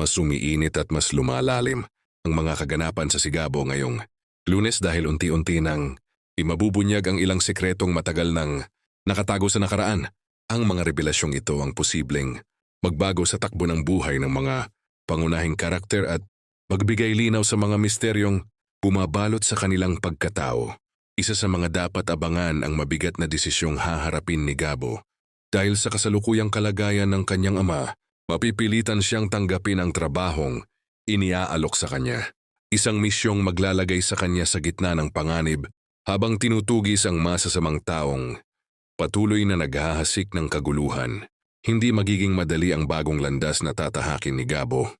mas sumiinit at mas lumalalim ang mga kaganapan sa Sigabo ngayong Lunes dahil unti-unti nang imabubunyag ang ilang sekretong matagal nang nakatago sa nakaraan. Ang mga revelasyong ito ang posibleng magbago sa takbo ng buhay ng mga pangunahing karakter at magbigay linaw sa mga misteryong bumabalot sa kanilang pagkatao. Isa sa mga dapat abangan ang mabigat na desisyong haharapin ni Gabo. Dahil sa kasalukuyang kalagayan ng kanyang ama, mapipilitan siyang tanggapin ang trabahong iniaalok sa kanya. Isang misyong maglalagay sa kanya sa gitna ng panganib habang tinutugis ang masasamang taong patuloy na naghahasik ng kaguluhan. Hindi magiging madali ang bagong landas na tatahakin ni Gabo.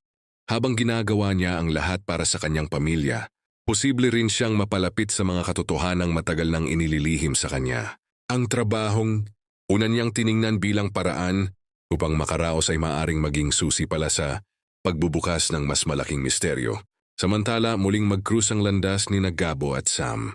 Habang ginagawa niya ang lahat para sa kanyang pamilya, posible rin siyang mapalapit sa mga katotohanang matagal nang inililihim sa kanya. Ang trabahong una niyang tiningnan bilang paraan upang makaraos ay maaring maging susi pala sa pagbubukas ng mas malaking misteryo. Samantala, muling mag-cruise ang landas ni Gabo at Sam.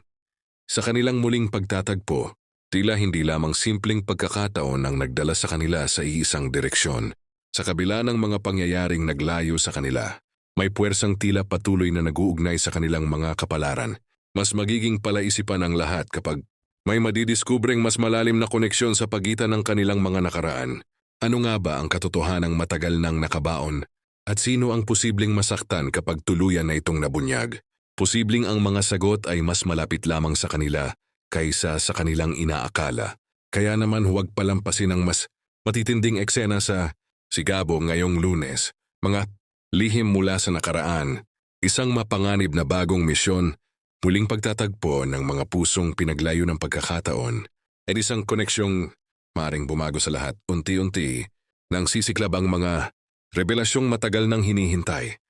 Sa kanilang muling pagtatagpo, tila hindi lamang simpleng pagkakataon ang nagdala sa kanila sa iisang direksyon. Sa kabila ng mga pangyayaring naglayo sa kanila, may puwersang tila patuloy na nag-uugnay sa kanilang mga kapalaran. Mas magiging palaisipan ang lahat kapag may madidiskubreng mas malalim na koneksyon sa pagitan ng kanilang mga nakaraan. Ano nga ba ang katotohanang matagal nang nakabaon? At sino ang posibleng masaktan kapag tuluyan na itong nabunyag? Posibleng ang mga sagot ay mas malapit lamang sa kanila kaysa sa kanilang inaakala. Kaya naman huwag palampasin ang mas matitinding eksena sa Sigabo ngayong Lunes. Mga lihim mula sa nakaraan, isang mapanganib na bagong misyon, muling pagtatagpo ng mga pusong pinaglayo ng pagkakataon, at isang koneksyong maring bumago sa lahat unti-unti nang sisiklab ang mga revelasyong matagal nang hinihintay.